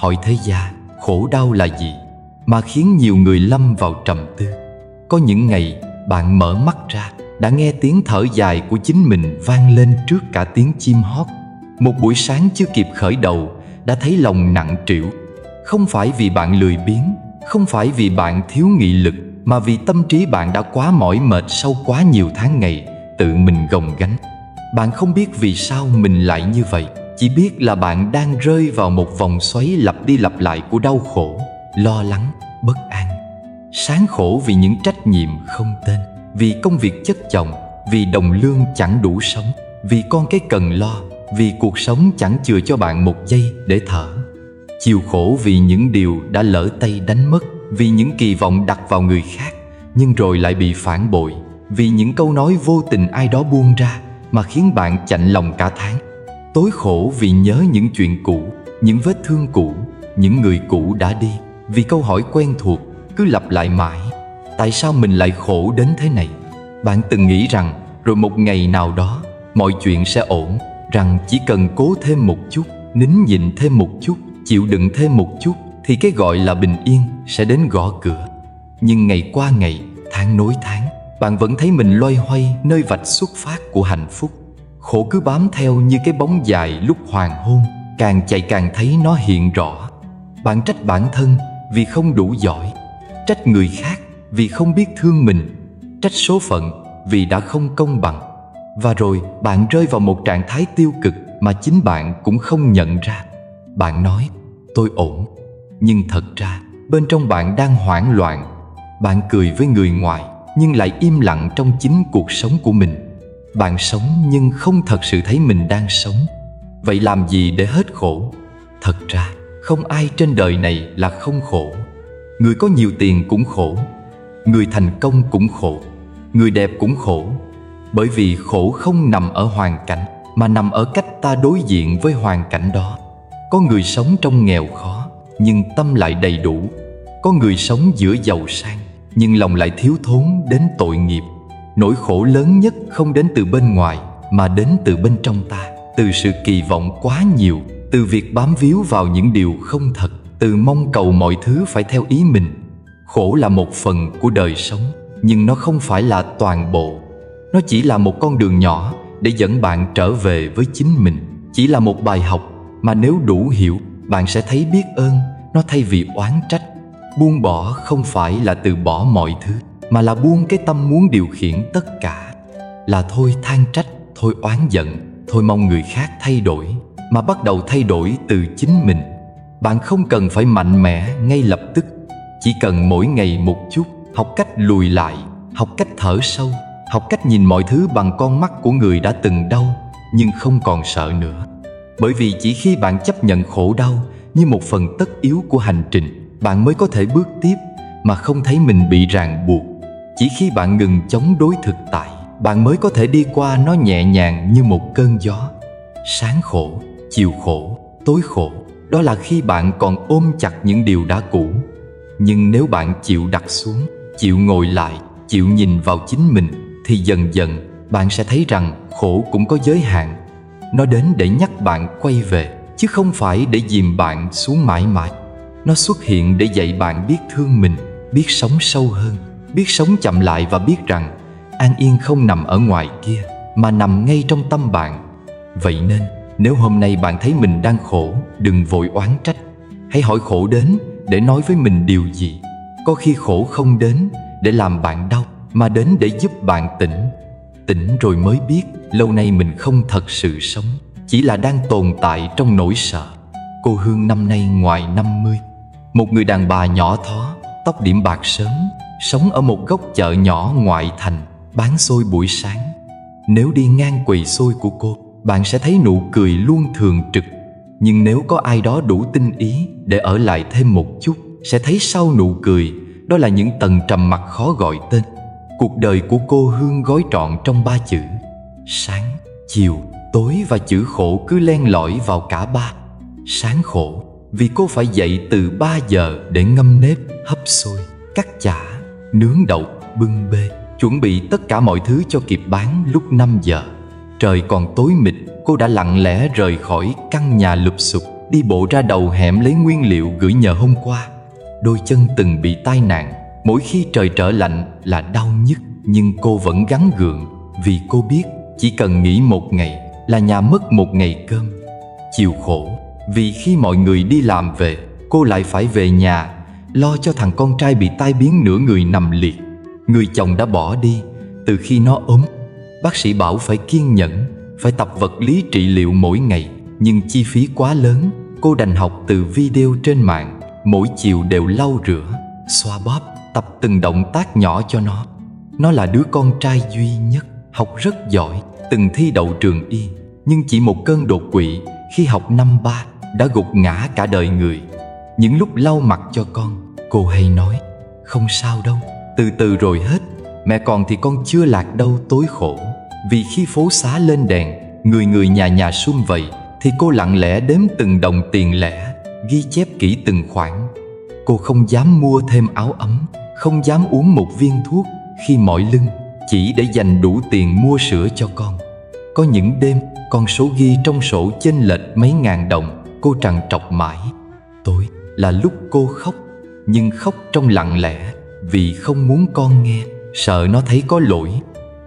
Hỏi thế gia, khổ đau là gì mà khiến nhiều người lâm vào trầm tư? Có những ngày bạn mở mắt ra đã nghe tiếng thở dài của chính mình vang lên trước cả tiếng chim hót. Một buổi sáng chưa kịp khởi đầu đã thấy lòng nặng trĩu. Không phải vì bạn lười biếng, không phải vì bạn thiếu nghị lực, mà vì tâm trí bạn đã quá mỏi mệt sau quá nhiều tháng ngày tự mình gồng gánh. Bạn không biết vì sao mình lại như vậy, chỉ biết là bạn đang rơi vào một vòng xoáy lặp đi lặp lại của đau khổ, lo lắng, bất an. Sáng khổ vì những trách nhiệm không tên, vì công việc chất chồng, vì đồng lương chẳng đủ sống, vì con cái cần lo, vì cuộc sống chẳng chừa cho bạn một giây để thở. Chiều khổ vì những điều đã lỡ tay đánh mất, vì những kỳ vọng đặt vào người khác nhưng rồi lại bị phản bội, vì những câu nói vô tình ai đó buông ra mà khiến bạn chạnh lòng cả tháng. Tối khổ vì nhớ những chuyện cũ, những vết thương cũ, những người cũ đã đi, vì câu hỏi quen thuộc cứ lặp lại mãi: tại sao mình lại khổ đến thế này? Bạn từng nghĩ rằng rồi một ngày nào đó mọi chuyện sẽ ổn, rằng chỉ cần cố thêm một chút, nín nhịn thêm một chút, chịu đựng thêm một chút thì cái gọi là bình yên sẽ đến gõ cửa. Nhưng ngày qua ngày, tháng nối tháng, bạn vẫn thấy mình loay hoay nơi vạch xuất phát của hạnh phúc. Khổ cứ bám theo như cái bóng dài lúc hoàng hôn, càng chạy càng thấy nó hiện rõ. Bạn trách bản thân vì không đủ giỏi, trách người khác vì không biết thương mình, trách số phận vì đã không công bằng. Và rồi bạn rơi vào một trạng thái tiêu cực mà chính bạn cũng không nhận ra. Bạn nói tôi ổn, nhưng thật ra bên trong bạn đang hoảng loạn. Bạn cười với người ngoài nhưng lại im lặng trong chính cuộc sống của mình. Bạn sống nhưng không thật sự thấy mình đang sống. Vậy làm gì để hết khổ? Thật ra không ai trên đời này là không khổ. Người có nhiều tiền cũng khổ, người thành công cũng khổ, người đẹp cũng khổ. Bởi vì khổ không nằm ở hoàn cảnh, mà nằm ở cách ta đối diện với hoàn cảnh đó. Có người sống trong nghèo khó nhưng tâm lại đầy đủ. Có người sống giữa giàu sang nhưng lòng lại thiếu thốn đến tội nghiệp. Nỗi khổ lớn nhất không đến từ bên ngoài mà đến từ bên trong ta, từ sự kỳ vọng quá nhiều, từ việc bám víu vào những điều không thật, từ mong cầu mọi thứ phải theo ý mình. Khổ là một phần của đời sống, nhưng nó không phải là toàn bộ. Nó chỉ là một con đường nhỏ để dẫn bạn trở về với chính mình. Chỉ là một bài học mà nếu đủ hiểu, bạn sẽ thấy biết ơn nó thay vì oán trách. Buông bỏ không phải là từ bỏ mọi thứ, mà là buông cái tâm muốn điều khiển tất cả. Là thôi than trách, thôi oán giận, thôi mong người khác thay đổi, mà bắt đầu thay đổi từ chính mình. Bạn không cần phải mạnh mẽ ngay lập tức, chỉ cần mỗi ngày một chút, học cách lùi lại, học cách thở sâu, học cách nhìn mọi thứ bằng con mắt của người đã từng đau nhưng không còn sợ nữa. Bởi vì chỉ khi bạn chấp nhận khổ đau như một phần tất yếu của hành trình, bạn mới có thể bước tiếp mà không thấy mình bị ràng buộc. Chỉ khi bạn ngừng chống đối thực tại, bạn mới có thể đi qua nó nhẹ nhàng như một cơn gió. Sáng khổ, chiều khổ, tối khổ, đó là khi bạn còn ôm chặt những điều đã cũ. Nhưng nếu bạn chịu đặt xuống, chịu ngồi lại, chịu nhìn vào chính mình, thì dần dần bạn sẽ thấy rằng khổ cũng có giới hạn. Nó đến để nhắc bạn quay về, chứ không phải để dìm bạn xuống mãi mãi. Nó xuất hiện để dạy bạn biết thương mình, biết sống sâu hơn, biết sống chậm lại và biết rằng an yên không nằm ở ngoài kia, mà nằm ngay trong tâm bạn. Vậy nên, nếu hôm nay bạn thấy mình đang khổ, đừng vội oán trách. Hãy hỏi khổ đến để nói với mình điều gì. Có khi khổ không đến để làm bạn đau, mà đến để giúp bạn tỉnh. Tỉnh rồi mới biết lâu nay mình không thật sự sống, chỉ là đang tồn tại trong nỗi sợ. Cô Hương năm nay ngoài 50, một người đàn bà nhỏ thó, tóc điểm bạc sớm, sống ở một góc chợ nhỏ ngoại thành, bán xôi buổi sáng. Nếu đi ngang quầy xôi của cô, bạn sẽ thấy nụ cười luôn thường trực. Nhưng nếu có ai đó đủ tinh ý để ở lại thêm một chút, sẽ thấy sau nụ cười, đó là những tầng trầm mặc khó gọi tên. Cuộc đời của cô Hương gói trọn trong 3 chữ: sáng, chiều, tối, và chữ khổ cứ len lỏi vào cả ba. Sáng khổ vì cô phải dậy từ 3 giờ để ngâm nếp, hấp xôi, cắt chả, nướng đậu, bưng bê, chuẩn bị tất cả mọi thứ cho kịp bán lúc 5 giờ. Trời còn tối mịt, cô đã lặng lẽ rời khỏi căn nhà lụp xụp đi bộ ra đầu hẻm lấy nguyên liệu gửi nhờ hôm qua. Đôi chân từng bị tai nạn, mỗi khi trời trở lạnh là đau nhức, nhưng cô vẫn gắng gượng vì cô biết chỉ cần nghỉ một ngày là nhà mất một ngày cơm. Chịu khổ vì khi mọi người đi làm về, cô lại phải về nhà lo cho thằng con trai bị tai biến nửa người nằm liệt. Người chồng đã bỏ đi từ khi nó ốm. Bác sĩ bảo phải kiên nhẫn, phải tập vật lý trị liệu mỗi ngày, nhưng chi phí quá lớn. Cô đành học từ video trên mạng, mỗi chiều đều lau rửa, xoa bóp, tập từng động tác nhỏ cho nó. Nó là đứa con trai duy nhất, học rất giỏi, từng thi đậu trường y, nhưng chỉ một cơn đột quỵ khi học năm 3 đã gục ngã cả đời người. Những lúc lau mặt cho con, cô hay nói: không sao đâu, từ từ rồi hết. Mẹ còn thì con chưa lạc đâu tối khổ. Vì khi phố xá lên đèn, người người nhà nhà sum vầy, thì cô lặng lẽ đếm từng đồng tiền lẻ, ghi chép kỹ từng khoản. Cô không dám mua thêm áo ấm, không dám uống một viên thuốc khi mỏi lưng, chỉ để dành đủ tiền mua sữa cho con. Có những đêm, con số ghi trong sổ chênh lệch mấy ngàn đồng, cô trằn trọc mãi. Tối là lúc cô khóc, nhưng khóc trong lặng lẽ, vì không muốn con nghe, sợ nó thấy có lỗi.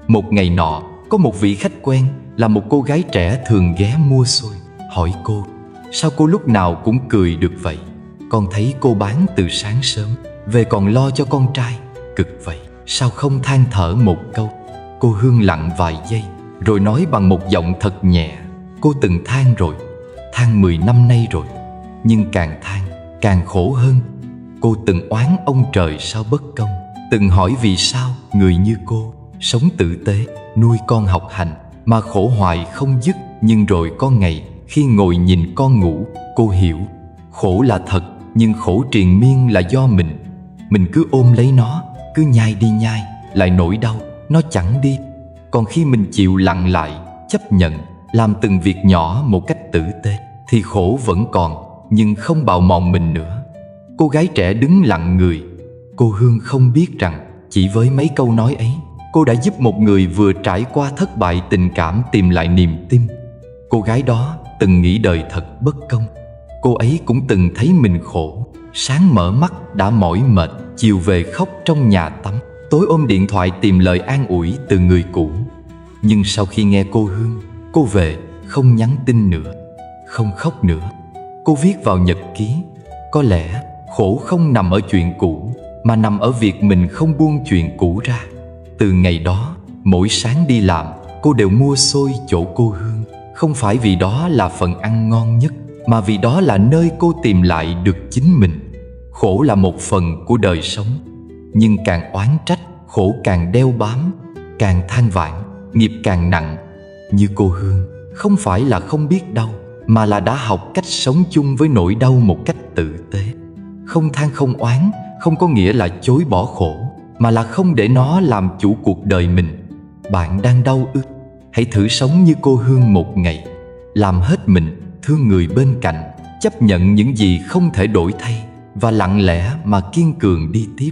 Một ngày nọ, có một vị khách quen là một cô gái trẻ thường ghé mua xôi, hỏi cô: sao cô lúc nào cũng cười được vậy? Con thấy cô bán từ sáng sớm, về còn lo cho con trai, cực vậy, sao không than thở một câu? Cô Hương lặng vài giây, rồi nói bằng một giọng thật nhẹ: cô từng than rồi, than 10 năm nay rồi, nhưng càng than càng khổ hơn. Cô từng oán ông trời sao bất công, từng hỏi vì sao người như cô sống tử tế, nuôi con học hành mà khổ hoài không dứt. Nhưng rồi có ngày khi ngồi nhìn con ngủ, cô hiểu khổ là thật, nhưng khổ triền miên là do mình. Mình cứ ôm lấy nó, cứ nhai đi nhai lại nỗi đau nó chẳng đi. Còn khi mình chịu lặng lại, chấp nhận, làm từng việc nhỏ một cách tử tế, thì khổ vẫn còn, nhưng không bào mòn mình nữa. Cô gái trẻ đứng lặng người. Cô Hương không biết rằng chỉ với mấy câu nói ấy, cô đã giúp một người vừa trải qua thất bại tình cảm tìm lại niềm tin. Cô gái đó từng nghĩ đời thật bất công. Cô ấy cũng từng thấy mình khổ, sáng mở mắt đã mỏi mệt, chiều về khóc trong nhà tắm, tối ôm điện thoại tìm lời an ủi từ người cũ. Nhưng sau khi nghe cô Hương, cô về không nhắn tin nữa, không khóc nữa. Cô viết vào nhật ký: có lẽ khổ không nằm ở chuyện cũ, mà nằm ở việc mình không buông chuyện cũ ra. Từ ngày đó, mỗi sáng đi làm, cô đều mua xôi chỗ cô Hương. Không phải vì đó là phần ăn ngon nhất, mà vì đó là nơi cô tìm lại được chính mình. Khổ là một phần của đời sống, nhưng càng oán trách, khổ càng đeo bám, càng than vãn, nghiệp càng nặng. Như cô Hương, không phải là không biết đau, mà là đã học cách sống chung với nỗi đau một cách tử tế. Không than không oán không có nghĩa là chối bỏ khổ, mà là không để nó làm chủ cuộc đời mình. Bạn đang đau ư? Hãy thử sống như cô Hương một ngày, làm hết mình, thương người bên cạnh, chấp nhận những gì không thể đổi thay, và lặng lẽ mà kiên cường đi tiếp.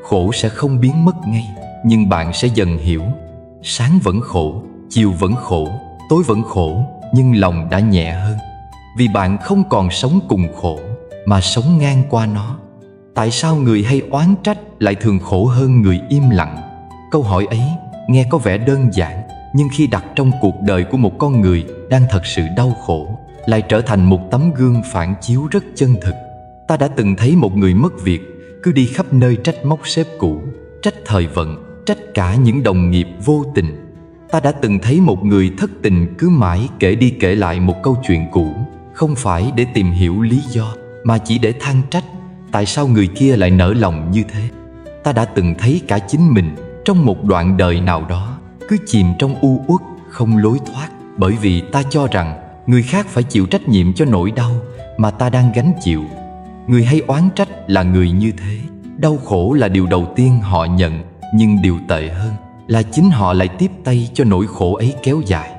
Khổ sẽ không biến mất ngay, nhưng bạn sẽ dần hiểu. Sáng vẫn khổ, chiều vẫn khổ, tối vẫn khổ, nhưng lòng đã nhẹ hơn. Vì bạn không còn sống cùng khổ, mà sống ngang qua nó. Tại sao người hay oán trách lại thường khổ hơn người im lặng? Câu hỏi ấy nghe có vẻ đơn giản, nhưng khi đặt trong cuộc đời của một con người đang thật sự đau khổ, lại trở thành một tấm gương phản chiếu rất chân thực. Ta đã từng thấy một người mất việc, cứ đi khắp nơi trách móc sếp cũ, trách thời vận, trách cả những đồng nghiệp vô tình. Ta đã từng thấy một người thất tình cứ mãi kể đi kể lại một câu chuyện cũ, không phải để tìm hiểu lý do, mà chỉ để than trách tại sao người kia lại nỡ lòng như thế. Ta đã từng thấy cả chính mình trong một đoạn đời nào đó cứ chìm trong u uất không lối thoát, bởi vì ta cho rằng người khác phải chịu trách nhiệm cho nỗi đau mà ta đang gánh chịu. Người hay oán trách là người như thế. Đau khổ là điều đầu tiên họ nhận, nhưng điều tệ hơn là chính họ lại tiếp tay cho nỗi khổ ấy kéo dài.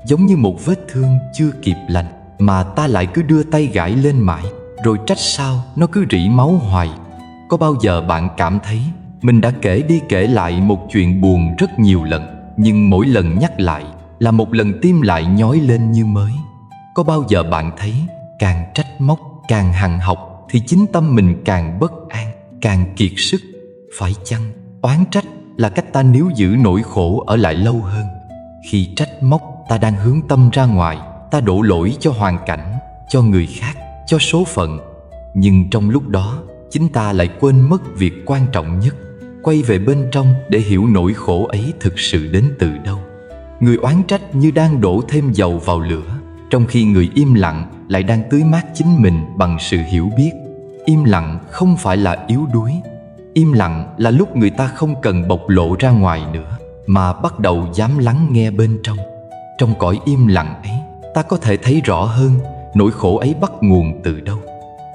Giống như một vết thương chưa kịp lành mà ta lại cứ đưa tay gãi lên mãi, rồi trách sao nó cứ rỉ máu hoài. Có bao giờ bạn cảm thấy mình đã kể đi kể lại một chuyện buồn rất nhiều lần, nhưng mỗi lần nhắc lại là một lần tim lại nhói lên như mới? Có bao giờ bạn thấy càng trách móc, càng hằn học thì chính tâm mình càng bất an, càng kiệt sức. Phải chăng oán trách là cách ta níu giữ nỗi khổ ở lại lâu hơn? Khi trách móc, ta đang hướng tâm ra ngoài, ta đổ lỗi cho hoàn cảnh, cho người khác, cho số phận. Nhưng trong lúc đó, chính ta lại quên mất việc quan trọng nhất, quay về bên trong để hiểu nỗi khổ ấy thực sự đến từ đâu. Người oán trách như đang đổ thêm dầu vào lửa, trong khi người im lặng lại đang tưới mát chính mình bằng sự hiểu biết. Im lặng không phải là yếu đuối. Im lặng là lúc người ta không cần bộc lộ ra ngoài nữa, mà bắt đầu dám lắng nghe bên trong. Trong cõi im lặng ấy, ta có thể thấy rõ hơn nỗi khổ ấy bắt nguồn từ đâu.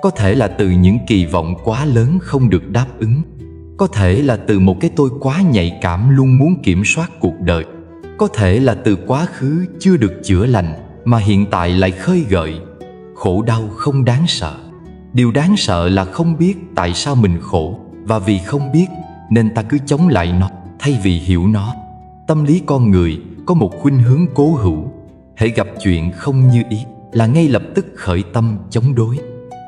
Có thể là từ những kỳ vọng quá lớn không được đáp ứng. Có thể là từ một cái tôi quá nhạy cảm luôn muốn kiểm soát cuộc đời. Có thể là từ quá khứ chưa được chữa lành mà hiện tại lại khơi gợi. Khổ đau không đáng sợ. Điều đáng sợ là không biết tại sao mình khổ, và vì không biết nên ta cứ chống lại nó thay vì hiểu nó. Tâm lý con người có một khuynh hướng cố hữu. Hễ gặp chuyện không như ý là ngay lập tức khởi tâm chống đối,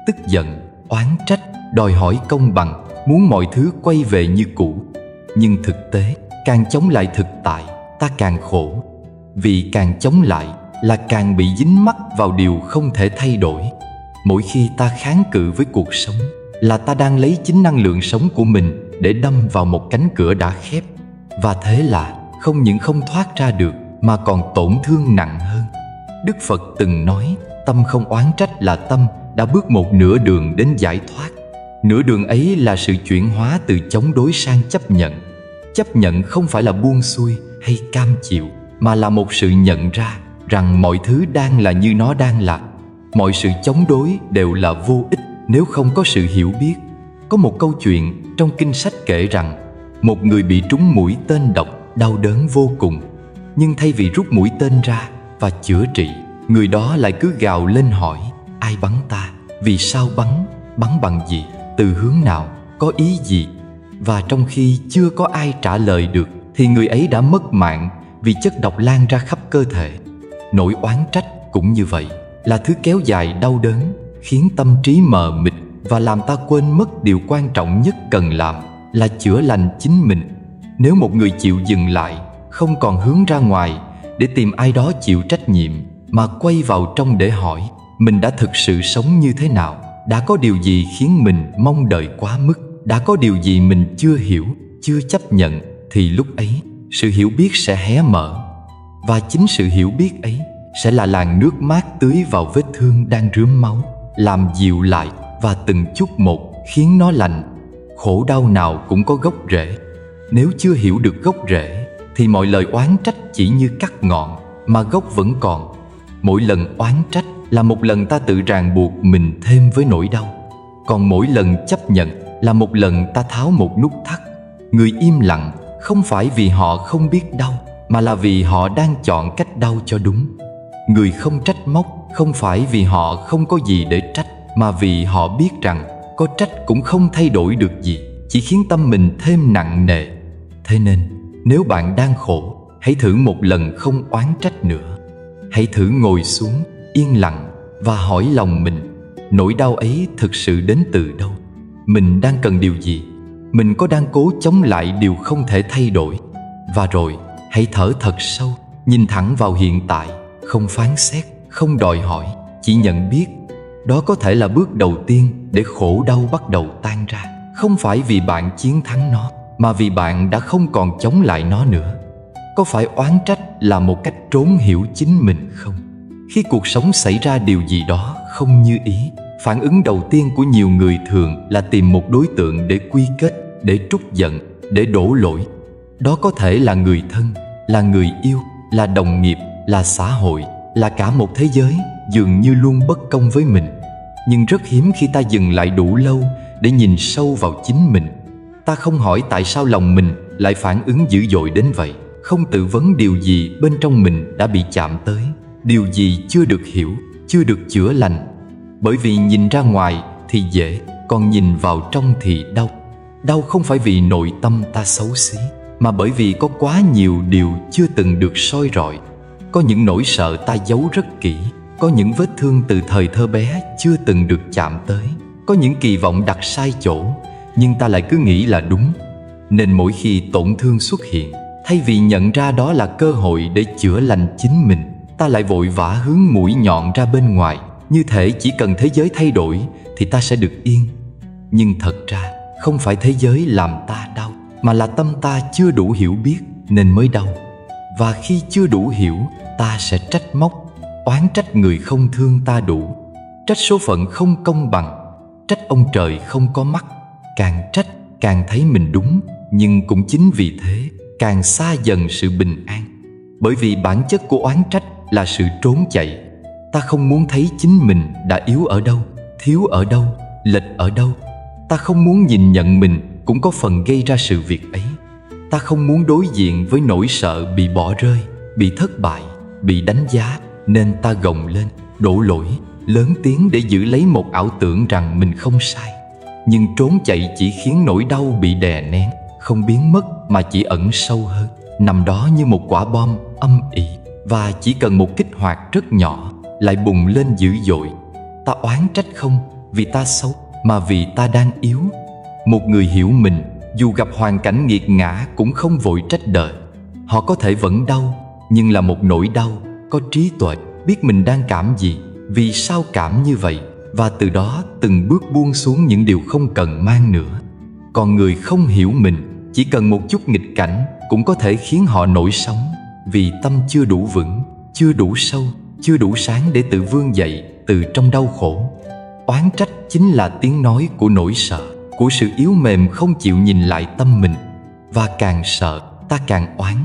tức giận, oán trách, đòi hỏi công bằng, muốn mọi thứ quay về như cũ. Nhưng thực tế, càng chống lại thực tại, ta càng khổ. Vì càng chống lại là càng bị dính mắc vào điều không thể thay đổi. Mỗi khi ta kháng cự với cuộc sống là ta đang lấy chính năng lượng sống của mình để đâm vào một cánh cửa đã khép. Và thế là không những không thoát ra được mà còn tổn thương nặng hơn. Đức Phật từng nói, tâm không oán trách là tâm đã bước một nửa đường đến giải thoát. Nửa đường ấy là sự chuyển hóa từ chống đối sang chấp nhận. Chấp nhận không phải là buông xuôi hay cam chịu, mà là một sự nhận ra rằng mọi thứ đang là như nó đang là. Mọi sự chống đối đều là vô ích nếu không có sự hiểu biết. Có một câu chuyện trong kinh sách kể rằng một người bị trúng mũi tên độc, đau đớn vô cùng. Nhưng thay vì rút mũi tên ra và chữa trị, người đó lại cứ gào lên hỏi: ai bắn ta? Vì sao bắn? Bắn bằng gì? Từ hướng nào? Có ý gì? Và trong khi chưa có ai trả lời được thì người ấy đã mất mạng vì chất độc lan ra khắp cơ thể. Nỗi oán trách cũng như vậy, là thứ kéo dài đau đớn, khiến tâm trí mờ mịt và làm ta quên mất điều quan trọng nhất cần làm là chữa lành chính mình. Nếu một người chịu dừng lại, không còn hướng ra ngoài để tìm ai đó chịu trách nhiệm, mà quay vào trong để hỏi mình đã thực sự sống như thế nào, đã có điều gì khiến mình mong đợi quá mức, đã có điều gì mình chưa hiểu, chưa chấp nhận, thì lúc ấy sự hiểu biết sẽ hé mở. Và chính sự hiểu biết ấy sẽ là làn nước mát tưới vào vết thương đang rướm máu, làm dịu lại và từng chút một khiến nó lành. Khổ đau nào cũng có gốc rễ. Nếu chưa hiểu được gốc rễ thì mọi lời oán trách chỉ như cắt ngọn, mà gốc vẫn còn. Mỗi lần oán trách là một lần ta tự ràng buộc mình thêm với nỗi đau. Còn mỗi lần chấp nhận là một lần ta tháo một nút thắt. Người im lặng không phải vì họ không biết đau, mà là vì họ đang chọn cách đau cho đúng. Người không trách móc không phải vì họ không có gì để trách, mà vì họ biết rằng có trách cũng không thay đổi được gì, chỉ khiến tâm mình thêm nặng nề. Thế nên, nếu bạn đang khổ, hãy thử một lần không oán trách nữa. Hãy thử ngồi xuống, yên lặng và hỏi lòng mình, nỗi đau ấy thực sự đến từ đâu? Mình đang cần điều gì? Mình có đang cố chống lại điều không thể thay đổi? Và rồi, hãy thở thật sâu, nhìn thẳng vào hiện tại, không phán xét, không đòi hỏi, chỉ nhận biết. Đó có thể là bước đầu tiên để khổ đau bắt đầu tan ra. Không phải vì bạn chiến thắng nó, mà vì bạn đã không còn chống lại nó nữa. Có phải oán trách là một cách trốn hiểu chính mình không? Khi cuộc sống xảy ra điều gì đó không như ý, phản ứng đầu tiên của nhiều người thường là tìm một đối tượng để quy kết, để trút giận, để đổ lỗi. Đó có thể là người thân, là người yêu, là đồng nghiệp, là xã hội, là cả một thế giới dường như luôn bất công với mình. Nhưng rất hiếm khi ta dừng lại đủ lâu để nhìn sâu vào chính mình. Ta không hỏi tại sao lòng mình lại phản ứng dữ dội đến vậy, không tự vấn điều gì bên trong mình đã bị chạm tới, điều gì chưa được hiểu, chưa được chữa lành. Bởi vì nhìn ra ngoài thì dễ, còn nhìn vào trong thì đau. Đau không phải vì nội tâm ta xấu xí, mà bởi vì có quá nhiều điều chưa từng được soi rọi. Có những nỗi sợ ta giấu rất kỹ, Có những vết thương từ thời thơ bé chưa từng được chạm tới. Có những kỳ vọng đặt sai chỗ, nhưng ta lại cứ nghĩ là đúng. Nên mỗi khi tổn thương xuất hiện, thay vì nhận ra đó là cơ hội để chữa lành chính mình, ta lại vội vã hướng mũi nhọn ra bên ngoài, như thể chỉ cần thế giới thay đổi thì ta sẽ được yên. Nhưng thật ra không phải thế giới làm ta đau, mà là tâm ta chưa đủ hiểu biết nên mới đau. Và khi chưa đủ hiểu, ta sẽ trách móc, oán trách người không thương ta đủ, trách số phận không công bằng, trách ông trời không có mắt. Càng trách càng thấy mình đúng, nhưng cũng chính vì thế càng xa dần sự bình an. Bởi vì bản chất của oán trách là sự trốn chạy. Ta không muốn thấy chính mình đã yếu ở đâu, thiếu ở đâu, lệch ở đâu. Ta không muốn nhìn nhận mình cũng có phần gây ra sự việc ấy. Ta không muốn đối diện với nỗi sợ bị bỏ rơi, bị thất bại, bị đánh giá, nên ta gồng lên, đổ lỗi, lớn tiếng để giữ lấy một ảo tưởng rằng mình không sai. Nhưng trốn chạy chỉ khiến nỗi đau bị đè nén, không biến mất mà chỉ ẩn sâu hơn, nằm đó như một quả bom âm ỉ, và chỉ cần một kích hoạt rất nhỏ lại bùng lên dữ dội. Ta oán trách không vì ta xấu, mà vì ta đang yếu. Một người hiểu mình, dù gặp hoàn cảnh nghiệt ngã cũng không vội trách đời. Họ có thể vẫn đau, nhưng là một nỗi đau có trí tuệ, biết mình đang cảm gì, vì sao cảm như vậy, và từ đó từng bước buông xuống những điều không cần mang nữa. Còn người không hiểu mình, chỉ cần một chút nghịch cảnh cũng có thể khiến họ nổi sóng, vì tâm chưa đủ vững, chưa đủ sâu, chưa đủ sáng để tự vươn dậy từ trong đau khổ. Oán trách chính là tiếng nói của nỗi sợ, của sự yếu mềm không chịu nhìn lại tâm mình. Và càng sợ, ta càng oán.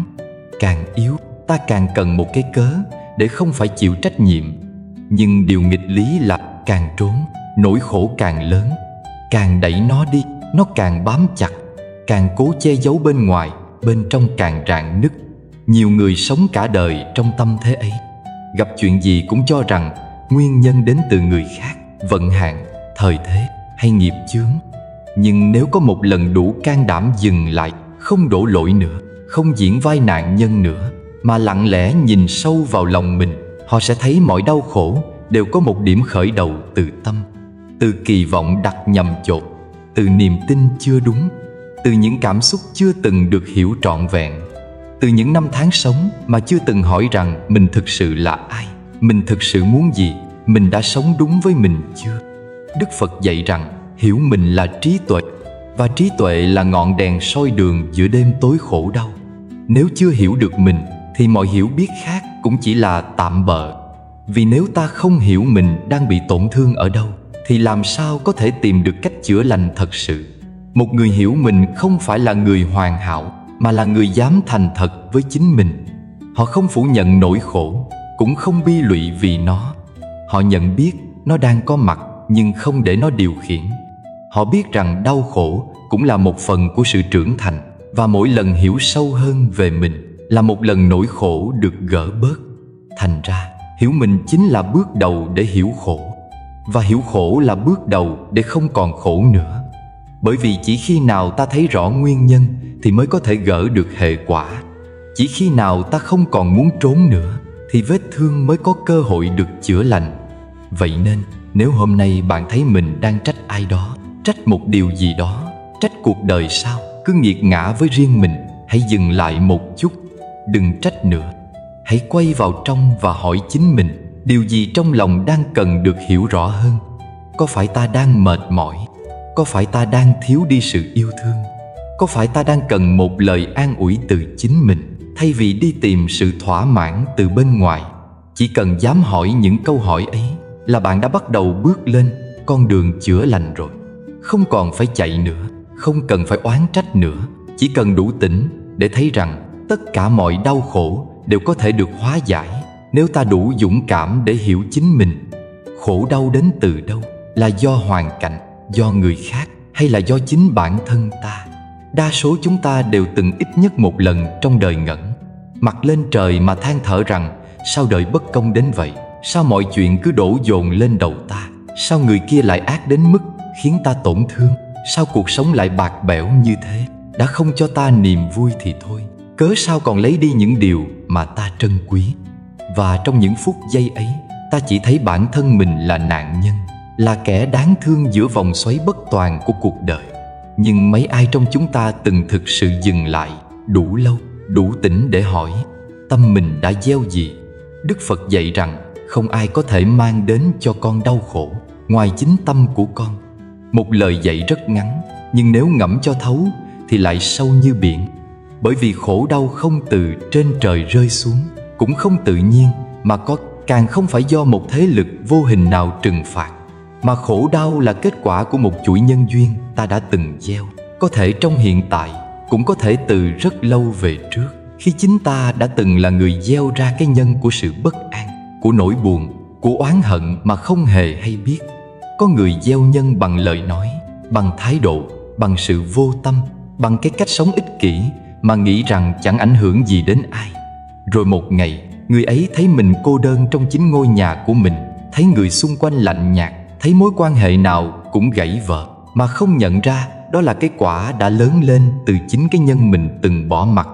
Càng yếu, ta càng cần một cái cớ để không phải chịu trách nhiệm. Nhưng điều nghịch lý là càng trốn, nỗi khổ càng lớn. Càng đẩy nó đi, nó càng bám chặt. Càng cố che giấu bên ngoài, bên trong càng rạn nứt. Nhiều người sống cả đời trong tâm thế ấy. Gặp chuyện gì cũng cho rằng nguyên nhân đến từ người khác, vận hạn, thời thế hay nghiệp chướng. Nhưng nếu có một lần đủ can đảm dừng lại, không đổ lỗi nữa, không diễn vai nạn nhân nữa, mà lặng lẽ nhìn sâu vào lòng mình, họ sẽ thấy mọi đau khổ đều có một điểm khởi đầu từ tâm, từ kỳ vọng đặt nhầm chỗ, từ niềm tin chưa đúng, từ những cảm xúc chưa từng được hiểu trọn vẹn, từ những năm tháng sống mà chưa từng hỏi rằng mình thực sự là ai, mình thực sự muốn gì, mình đã sống đúng với mình chưa. Đức Phật dạy rằng hiểu mình là trí tuệ, và trí tuệ là ngọn đèn soi đường giữa đêm tối khổ đau. Nếu chưa hiểu được mình thì mọi hiểu biết khác cũng chỉ là tạm bợ. Vì nếu ta không hiểu mình đang bị tổn thương ở đâu thì làm sao có thể tìm được cách chữa lành thật sự. Một người hiểu mình không phải là người hoàn hảo, mà là người dám thành thật với chính mình. Họ không phủ nhận nỗi khổ, cũng không bi lụy vì nó. Họ nhận biết nó đang có mặt nhưng không để nó điều khiển. Họ biết rằng đau khổ cũng là một phần của sự trưởng thành, và mỗi lần hiểu sâu hơn về mình là một lần nỗi khổ được gỡ bớt. Thành ra, hiểu mình chính là bước đầu để hiểu khổ, và hiểu khổ là bước đầu để không còn khổ nữa. Bởi vì chỉ khi nào ta thấy rõ nguyên nhân thì mới có thể gỡ được hệ quả. Chỉ khi nào ta không còn muốn trốn nữa thì vết thương mới có cơ hội được chữa lành. Vậy nên, nếu hôm nay bạn thấy mình đang trách ai đó, trách một điều gì đó, trách cuộc đời sao cứ nghiệt ngã với riêng mình, hãy dừng lại một chút. Đừng trách nữa. Hãy quay vào trong và hỏi chính mình, điều gì trong lòng đang cần được hiểu rõ hơn. Có phải ta đang mệt mỏi? Có phải ta đang thiếu đi sự yêu thương? Có phải ta đang cần một lời an ủi từ chính mình, thay vì đi tìm sự thỏa mãn từ bên ngoài? Chỉ cần dám hỏi những câu hỏi ấy là bạn đã bắt đầu bước lên con đường chữa lành rồi. Không còn phải chạy nữa, không cần phải oán trách nữa. Chỉ cần đủ tỉnh để thấy rằng tất cả mọi đau khổ đều có thể được hóa giải nếu ta đủ dũng cảm để hiểu chính mình. Khổ đau đến từ đâu? Là do hoàn cảnh, do người khác, hay là do chính bản thân ta? Đa số chúng ta đều từng ít nhất một lần trong đời ngẩng mặt lên trời mà than thở rằng sao đời bất công đến vậy? Sao mọi chuyện cứ đổ dồn lên đầu ta? Sao người kia lại ác đến mức khiến ta tổn thương? Sao cuộc sống lại bạc bẽo như thế? Đã không cho ta niềm vui thì thôi, cớ sao còn lấy đi những điều mà ta trân quý? Và trong những phút giây ấy, ta chỉ thấy bản thân mình là nạn nhân, là kẻ đáng thương giữa vòng xoáy bất toàn của cuộc đời. Nhưng mấy ai trong chúng ta từng thực sự dừng lại đủ lâu, đủ tỉnh để hỏi tâm mình đã gieo gì? Đức Phật dạy rằng không ai có thể mang đến cho con đau khổ ngoài chính tâm của con. Một lời dạy rất ngắn, nhưng nếu ngẫm cho thấu thì lại sâu như biển. Bởi vì khổ đau không từ trên trời rơi xuống, cũng không tự nhiên, mà càng không phải do một thế lực vô hình nào trừng phạt. Mà khổ đau là kết quả của một chuỗi nhân duyên ta đã từng gieo, có thể trong hiện tại, cũng có thể từ rất lâu về trước, khi chính ta đã từng là người gieo ra cái nhân của sự bất an, của nỗi buồn, của oán hận mà không hề hay biết. Có người gieo nhân bằng lời nói, bằng thái độ, bằng sự vô tâm, bằng cái cách sống ích kỷ mà nghĩ rằng chẳng ảnh hưởng gì đến ai. Rồi một ngày, người ấy thấy mình cô đơn trong chính ngôi nhà của mình, thấy người xung quanh lạnh nhạt, thấy mối quan hệ nào cũng gãy vỡ, mà không nhận ra đó là cái quả đã lớn lên từ chính cái nhân mình từng bỏ mặc.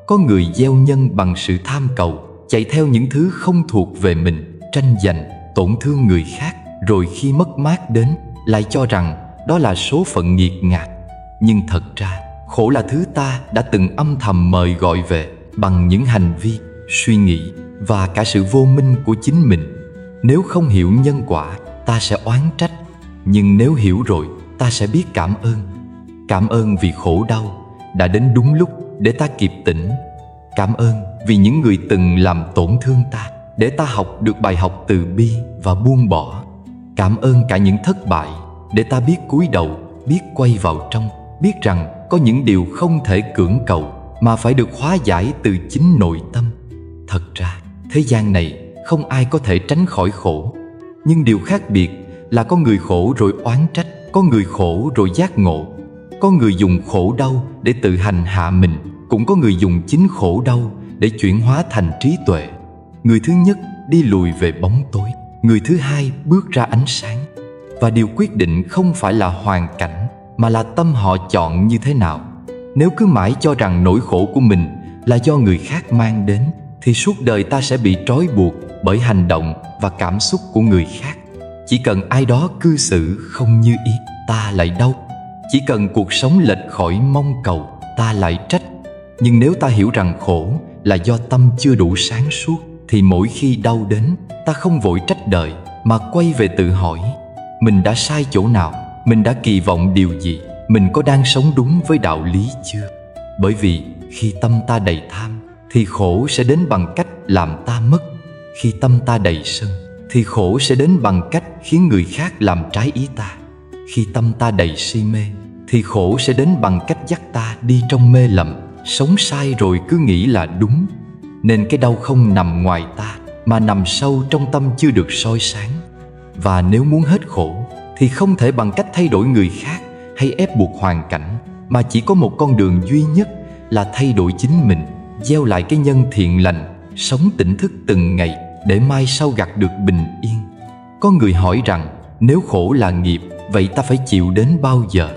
Có người gieo nhân bằng sự tham cầu, chạy theo những thứ không thuộc về mình, tranh giành, tổn thương người khác, rồi khi mất mát đến lại cho rằng đó là số phận nghiệt ngạt. Nhưng thật ra khổ là thứ ta đã từng âm thầm mời gọi về bằng những hành vi, suy nghĩ và cả sự vô minh của chính mình. Nếu không hiểu nhân quả, ta sẽ oán trách, nhưng nếu hiểu rồi, ta sẽ biết cảm ơn. Cảm ơn vì khổ đau đã đến đúng lúc để ta kịp tỉnh. Cảm ơn vì những người từng làm tổn thương ta, để ta học được bài học từ bi và buông bỏ. Cảm ơn cả những thất bại, để ta biết cúi đầu, biết quay vào trong, biết rằng có những điều không thể cưỡng cầu mà phải được hóa giải từ chính nội tâm. Thật ra, thế gian này không ai có thể tránh khỏi khổ. Nhưng điều khác biệt là có người khổ rồi oán trách, có người khổ rồi giác ngộ. Có người dùng khổ đau để tự hành hạ mình, cũng có người dùng chính khổ đau để chuyển hóa thành trí tuệ. Người thứ nhất đi lùi về bóng tối, người thứ hai bước ra ánh sáng. Và điều quyết định không phải là hoàn cảnh, mà là tâm họ chọn như thế nào. Nếu cứ mãi cho rằng nỗi khổ của mình là do người khác mang đến, thì suốt đời ta sẽ bị trói buộc bởi hành động và cảm xúc của người khác. Chỉ cần ai đó cư xử không như ý, ta lại đau. Chỉ cần cuộc sống lệch khỏi mong cầu, ta lại trách. Nhưng nếu ta hiểu rằng khổ là do tâm chưa đủ sáng suốt, thì mỗi khi đau đến, ta không vội trách đời, mà quay về tự hỏi mình đã sai chỗ nào, mình đã kỳ vọng điều gì, mình có đang sống đúng với đạo lý chưa. Bởi vì khi tâm ta đầy tham, thì khổ sẽ đến bằng cách làm ta mất. Khi tâm ta đầy sân, thì khổ sẽ đến bằng cách khiến người khác làm trái ý ta. Khi tâm ta đầy si mê, thì khổ sẽ đến bằng cách dắt ta đi trong mê lầm, sống sai rồi cứ nghĩ là đúng. Nên cái đau không nằm ngoài ta, mà nằm sâu trong tâm chưa được soi sáng. Và nếu muốn hết khổ, thì không thể bằng cách thay đổi người khác hay ép buộc hoàn cảnh, mà chỉ có một con đường duy nhất là thay đổi chính mình, gieo lại cái nhân thiện lành, sống tỉnh thức từng ngày để mai sau gặt được bình yên. Có người hỏi rằng nếu khổ là nghiệp, vậy ta phải chịu đến bao giờ?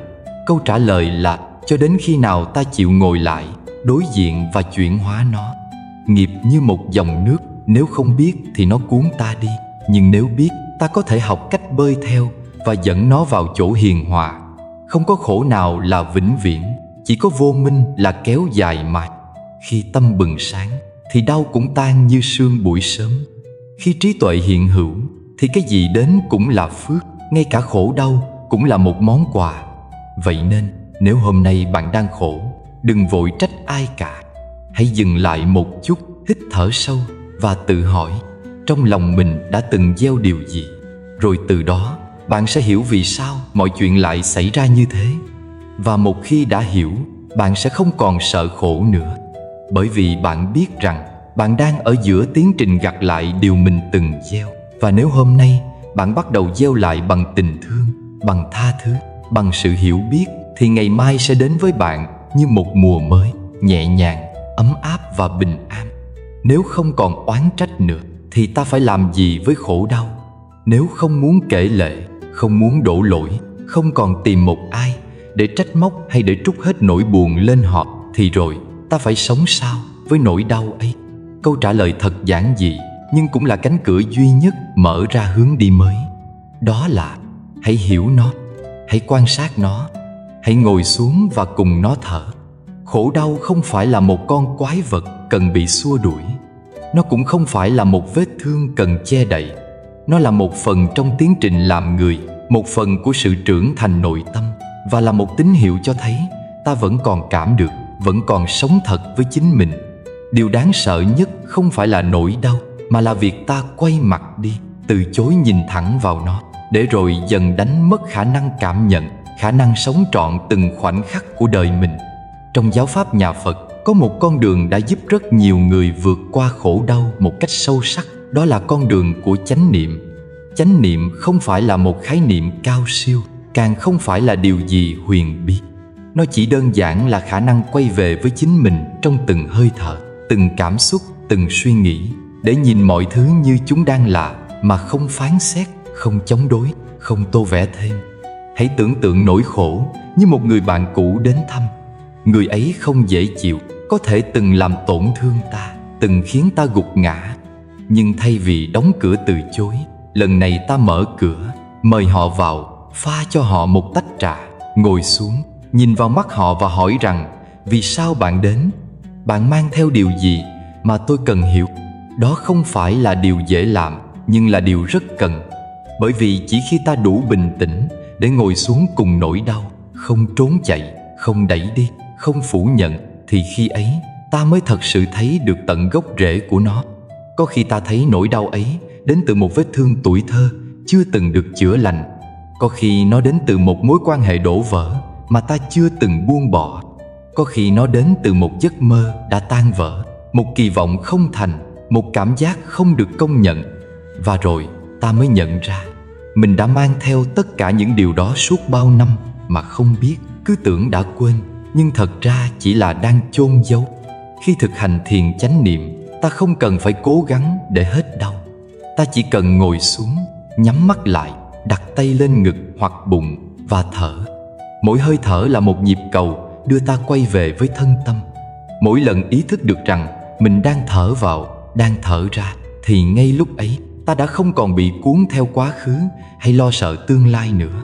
Câu trả lời là cho đến khi nào ta chịu ngồi lại, đối diện và chuyển hóa nó. Nghiệp như một dòng nước, nếu không biết thì nó cuốn ta đi, nhưng nếu biết, ta có thể học cách bơi theo và dẫn nó vào chỗ hiền hòa. Không có khổ nào là vĩnh viễn, chỉ có vô minh là kéo dài mãi. Khi tâm bừng sáng, thì đau cũng tan như sương buổi sớm. Khi trí tuệ hiện hữu, thì cái gì đến cũng là phước, ngay cả khổ đau cũng là một món quà. Vậy nên, nếu hôm nay bạn đang khổ, đừng vội trách ai cả. Hãy dừng lại một chút, hít thở sâu và tự hỏi trong lòng mình đã từng gieo điều gì. Rồi từ đó, bạn sẽ hiểu vì sao mọi chuyện lại xảy ra như thế. Và một khi đã hiểu, bạn sẽ không còn sợ khổ nữa. Bởi vì bạn biết rằng bạn đang ở giữa tiến trình gặt lại điều mình từng gieo. Và nếu hôm nay bạn bắt đầu gieo lại bằng tình thương, bằng tha thứ, bằng sự hiểu biết, thì ngày mai sẽ đến với bạn như một mùa mới, nhẹ nhàng, ấm áp và bình an. Nếu không còn oán trách nữa, thì ta phải làm gì với khổ đau? Nếu không muốn kể lệ, không muốn đổ lỗi, không còn tìm một ai để trách móc hay để trút hết nỗi buồn lên họ, thì rồi ta phải sống sao với nỗi đau ấy? Câu trả lời thật giản dị nhưng cũng là cánh cửa duy nhất mở ra hướng đi mới. Đó là hãy hiểu nó, hãy quan sát nó, hãy ngồi xuống và cùng nó thở. Khổ đau không phải là một con quái vật cần bị xua đuổi. Nó cũng không phải là một vết thương cần che đậy. Nó là một phần trong tiến trình làm người, một phần của sự trưởng thành nội tâm, và là một tín hiệu cho thấy ta vẫn còn cảm được, vẫn còn sống thật với chính mình. Điều đáng sợ nhất không phải là nỗi đau, mà là việc ta quay mặt đi, từ chối nhìn thẳng vào nó, để rồi dần đánh mất khả năng cảm nhận, khả năng sống trọn từng khoảnh khắc của đời mình. Trong giáo pháp nhà Phật, có một con đường đã giúp rất nhiều người vượt qua khổ đau một cách sâu sắc. Đó là con đường của chánh niệm. Chánh niệm không phải là một khái niệm cao siêu, càng không phải là điều gì huyền bí. Nó chỉ đơn giản là khả năng quay về với chính mình trong từng hơi thở, từng cảm xúc, từng suy nghĩ, để nhìn mọi thứ như chúng đang là, mà không phán xét, không chống đối, không tô vẽ thêm. Hãy tưởng tượng nỗi khổ như một người bạn cũ đến thăm. Người ấy không dễ chịu, có thể từng làm tổn thương ta, từng khiến ta gục ngã. Nhưng thay vì đóng cửa từ chối, lần này ta mở cửa, mời họ vào, pha cho họ một tách trà, ngồi xuống, nhìn vào mắt họ và hỏi rằng: vì sao bạn đến? Bạn mang theo điều gì mà tôi cần hiểu? Đó không phải là điều dễ làm, nhưng là điều rất cần. Bởi vì chỉ khi ta đủ bình tĩnh để ngồi xuống cùng nỗi đau, không trốn chạy, không đẩy đi, không phủ nhận, thì khi ấy ta mới thật sự thấy được tận gốc rễ của nó. Có khi ta thấy nỗi đau ấy đến từ một vết thương tuổi thơ chưa từng được chữa lành. Có khi nó đến từ một mối quan hệ đổ vỡ mà ta chưa từng buông bỏ. Có khi nó đến từ một giấc mơ đã tan vỡ, một kỳ vọng không thành, một cảm giác không được công nhận. Và rồi ta mới nhận ra mình đã mang theo tất cả những điều đó suốt bao năm mà không biết, cứ tưởng đã quên, nhưng thật ra chỉ là đang chôn giấu. Khi thực hành thiền chánh niệm, ta không cần phải cố gắng để hết đau. Ta chỉ cần ngồi xuống, nhắm mắt lại, đặt tay lên ngực hoặc bụng và thở. Mỗi hơi thở là một nhịp cầu đưa ta quay về với thân tâm. Mỗi lần ý thức được rằng mình đang thở vào, đang thở ra, thì ngay lúc ấy ta đã không còn bị cuốn theo quá khứ hay lo sợ tương lai nữa.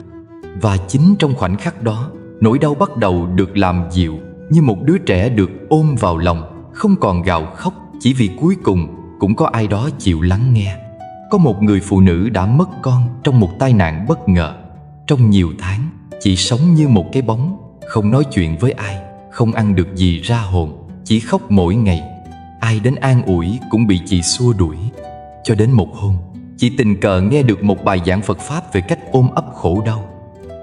Và chính trong khoảnh khắc đó, nỗi đau bắt đầu được làm dịu, như một đứa trẻ được ôm vào lòng, không còn gào khóc chỉ vì cuối cùng cũng có ai đó chịu lắng nghe. Có một người phụ nữ đã mất con trong một tai nạn bất ngờ. Trong nhiều tháng, chị sống như một cái bóng, không nói chuyện với ai, không ăn được gì ra hồn, chỉ khóc mỗi ngày. Ai đến an ủi cũng bị chị xua đuổi. Cho đến một hôm, chị tình cờ nghe được một bài giảng Phật Pháp về cách ôm ấp khổ đau.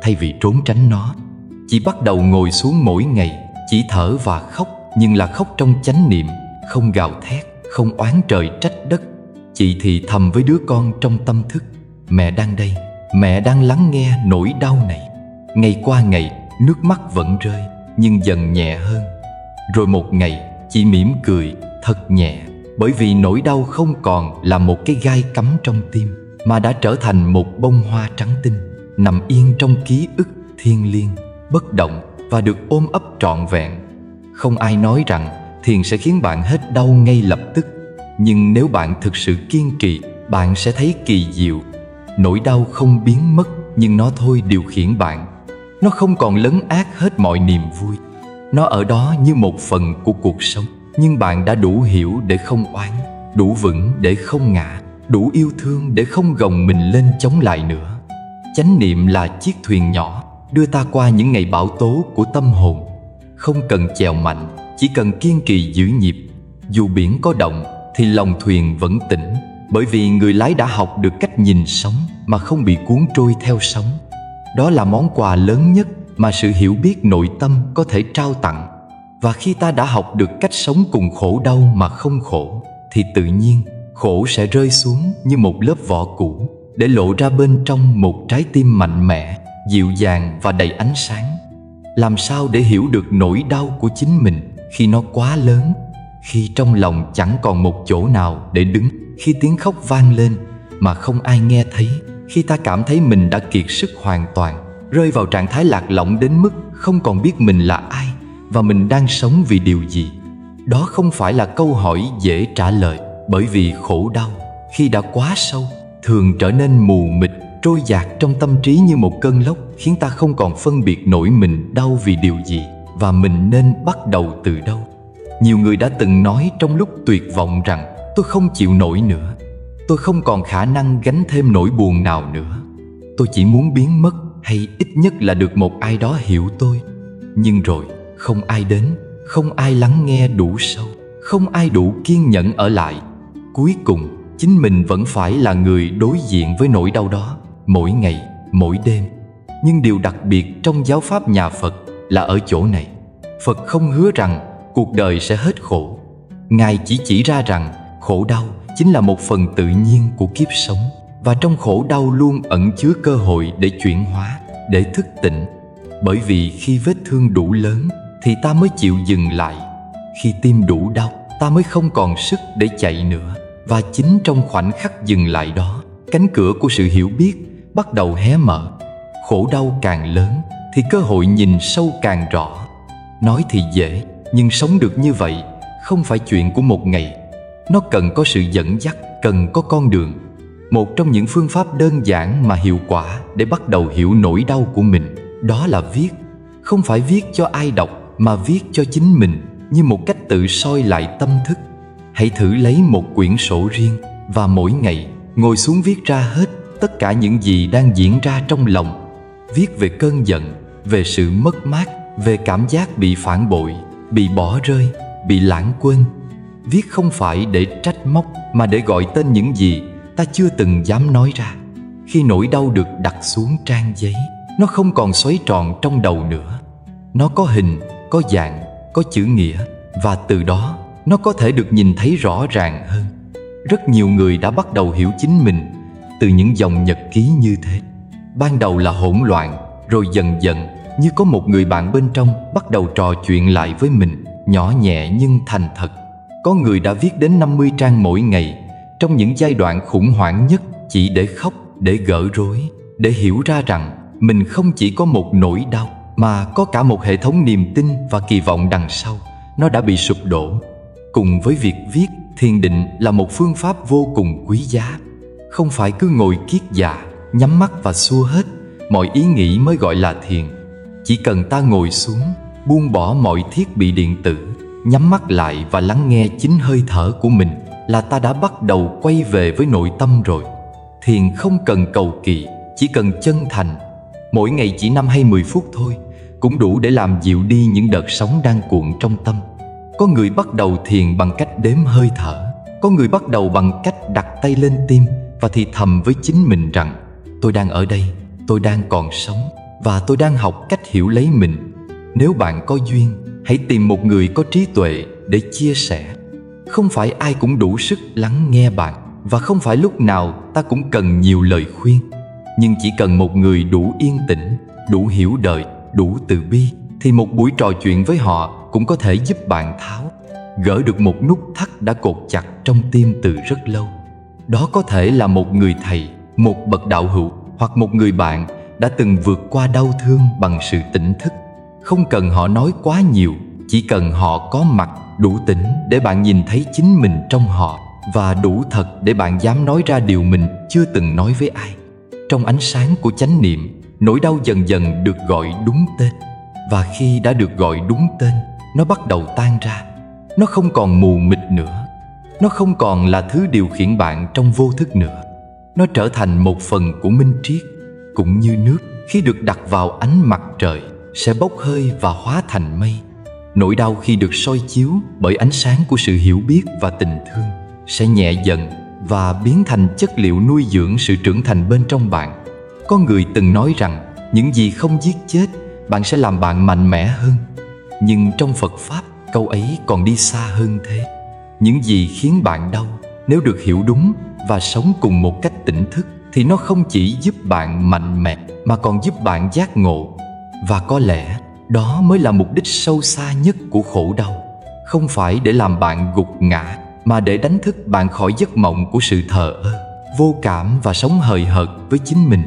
Thay vì trốn tránh nó, chị bắt đầu ngồi xuống mỗi ngày, chỉ thở và khóc, nhưng là khóc trong chánh niệm, không gào thét, không oán trời trách đất. Chị thì thầm với đứa con trong tâm thức: mẹ đang đây, mẹ đang lắng nghe nỗi đau này. Ngày qua ngày, nước mắt vẫn rơi, nhưng dần nhẹ hơn. Rồi một ngày, chị mỉm cười thật nhẹ, bởi vì nỗi đau không còn là một cái gai cắm trong tim, mà đã trở thành một bông hoa trắng tinh, nằm yên trong ký ức thiêng liêng, bất động và được ôm ấp trọn vẹn. Không ai nói rằng thiền sẽ khiến bạn hết đau ngay lập tức, nhưng nếu bạn thực sự kiên trì, bạn sẽ thấy kỳ diệu. Nỗi đau không biến mất, nhưng nó thôi điều khiển bạn. Nó không còn lấn át hết mọi niềm vui. Nó ở đó như một phần của cuộc sống, nhưng bạn đã đủ hiểu để không oán, đủ vững để không ngã, đủ yêu thương để không gồng mình lên chống lại nữa. Chánh niệm là chiếc thuyền nhỏ đưa ta qua những ngày bão tố của tâm hồn. Không cần chèo mạnh, chỉ cần kiên trì giữ nhịp. Dù biển có động thì lòng thuyền vẫn tĩnh, bởi vì người lái đã học được cách nhìn sóng mà không bị cuốn trôi theo sóng. Đó là món quà lớn nhất mà sự hiểu biết nội tâm có thể trao tặng. Và khi ta đã học được cách sống cùng khổ đau mà không khổ, thì tự nhiên khổ sẽ rơi xuống như một lớp vỏ cũ, để lộ ra bên trong một trái tim mạnh mẽ, dịu dàng và đầy ánh sáng. Làm sao để hiểu được nỗi đau của chính mình khi nó quá lớn, khi trong lòng chẳng còn một chỗ nào để đứng, khi tiếng khóc vang lên mà không ai nghe thấy, khi ta cảm thấy mình đã kiệt sức hoàn toàn, rơi vào trạng thái lạc lõng đến mức không còn biết mình là ai và mình đang sống vì điều gì. Đó không phải là câu hỏi dễ trả lời, bởi vì khổ đau Khi đã quá sâu, thường trở nên mù mịt, trôi dạt trong tâm trí như một cơn lốc, khiến ta không còn phân biệt nổi mình đau vì điều gì và mình nên bắt đầu từ đâu. Nhiều người đã từng nói trong lúc tuyệt vọng rằng tôi không chịu nổi nữa, tôi không còn khả năng gánh thêm nỗi buồn nào nữa, tôi chỉ muốn biến mất hay ít nhất là được một ai đó hiểu tôi. Nhưng rồi không ai đến, không ai lắng nghe đủ sâu, không ai đủ kiên nhẫn ở lại. Cuối cùng chính mình vẫn phải là người đối diện với nỗi đau đó mỗi ngày, mỗi đêm. Nhưng điều đặc biệt trong giáo pháp nhà Phật là ở chỗ này. Phật không hứa rằng cuộc đời sẽ hết khổ. Ngài chỉ ra rằng khổ đau chính là một phần tự nhiên của kiếp sống, và trong khổ đau luôn ẩn chứa cơ hội để chuyển hóa, để thức tỉnh. Bởi vì khi vết thương đủ lớn thì ta mới chịu dừng lại. Khi tim đủ đau, ta mới không còn sức để chạy nữa. Và chính trong khoảnh khắc dừng lại đó, cánh cửa của sự hiểu biết bắt đầu hé mở. Khổ đau càng lớn thì cơ hội nhìn sâu càng rõ. Nói thì dễ, nhưng sống được như vậy không phải chuyện của một ngày. Nó cần có sự dẫn dắt, cần có con đường. Một trong những phương pháp đơn giản mà hiệu quả để bắt đầu hiểu nỗi đau của mình, đó là viết. Không phải viết cho ai đọc, mà viết cho chính mình, như một cách tự soi lại tâm thức. Hãy thử lấy một quyển sổ riêng và mỗi ngày ngồi xuống viết ra hết tất cả những gì đang diễn ra trong lòng. Viết về cơn giận, về sự mất mát, về cảm giác bị phản bội, bị bỏ rơi, bị lãng quên. Viết không phải để trách móc, mà để gọi tên những gì ta chưa từng dám nói ra. Khi nỗi đau được đặt xuống trang giấy, nó không còn xoáy tròn trong đầu nữa. Nó có hình, có dạng, có chữ nghĩa, và từ đó nó có thể được nhìn thấy rõ ràng hơn. Rất nhiều người đã bắt đầu hiểu chính mình từ những dòng nhật ký như thế. Ban đầu là hỗn loạn, rồi dần dần như có một người bạn bên trong bắt đầu trò chuyện lại với mình, nhỏ nhẹ nhưng thành thật. Có người đã viết đến 50 trang mỗi ngày, trong những giai đoạn khủng hoảng nhất, chỉ để khóc, để gỡ rối, để hiểu ra rằng mình không chỉ có một nỗi đau, mà có cả một hệ thống niềm tin và kỳ vọng đằng sau. Nó đã bị sụp đổ. Cùng với việc viết, thiền định là một phương pháp vô cùng quý giá. Không phải cứ ngồi kiết dạ, nhắm mắt và xua hết mọi ý nghĩ mới gọi là thiền. Chỉ cần ta ngồi xuống, buông bỏ mọi thiết bị điện tử, nhắm mắt lại và lắng nghe chính hơi thở của mình, là ta đã bắt đầu quay về với nội tâm rồi. Thiền không cần cầu kỳ, chỉ cần chân thành. Mỗi ngày chỉ 5 hay 10 phút thôi cũng đủ để làm dịu đi những đợt sóng đang cuộn trong tâm. Có người bắt đầu thiền bằng cách đếm hơi thở. Có người bắt đầu bằng cách đặt tay lên tim và thì thầm với chính mình rằng tôi đang ở đây, tôi đang còn sống, và tôi đang học cách hiểu lấy mình. Nếu bạn có duyên, hãy tìm một người có trí tuệ để chia sẻ. Không phải ai cũng đủ sức lắng nghe bạn, và không phải lúc nào ta cũng cần nhiều lời khuyên. Nhưng chỉ cần một người đủ yên tĩnh, đủ hiểu đời, đủ từ bi, thì một buổi trò chuyện với họ cũng có thể giúp bạn tháo gỡ được một nút thắt đã cột chặt trong tim từ rất lâu. Đó có thể là một người thầy, một bậc đạo hữu, hoặc một người bạn đã từng vượt qua đau thương bằng sự tỉnh thức. Không cần họ nói quá nhiều, chỉ cần họ có mặt, đủ tỉnh để bạn nhìn thấy chính mình trong họ, và đủ thật để bạn dám nói ra điều mình chưa từng nói với ai. Trong ánh sáng của chánh niệm, nỗi đau dần dần được gọi đúng tên. Và khi đã được gọi đúng tên, nó bắt đầu tan ra. Nó không còn mù mịt nữa. Nó không còn là thứ điều khiển bạn trong vô thức nữa. Nó trở thành một phần của minh triết. Cũng như nước, khi được đặt vào ánh mặt trời, sẽ bốc hơi và hóa thành mây. Nỗi đau khi được soi chiếu bởi ánh sáng của sự hiểu biết và tình thương, sẽ nhẹ dần và biến thành chất liệu nuôi dưỡng sự trưởng thành bên trong bạn. Có người từng nói rằng những gì không giết chết bạn sẽ làm bạn mạnh mẽ hơn. Nhưng trong Phật Pháp, câu ấy còn đi xa hơn thế. Những gì khiến bạn đau, nếu được hiểu đúng và sống cùng một cách tỉnh thức, thì nó không chỉ giúp bạn mạnh mẽ, mà còn giúp bạn giác ngộ. Và có lẽ đó mới là mục đích sâu xa nhất của khổ đau. Không phải để làm bạn gục ngã, mà để đánh thức bạn khỏi giấc mộng của sự thờ ơ, vô cảm và sống hời hợt với chính mình.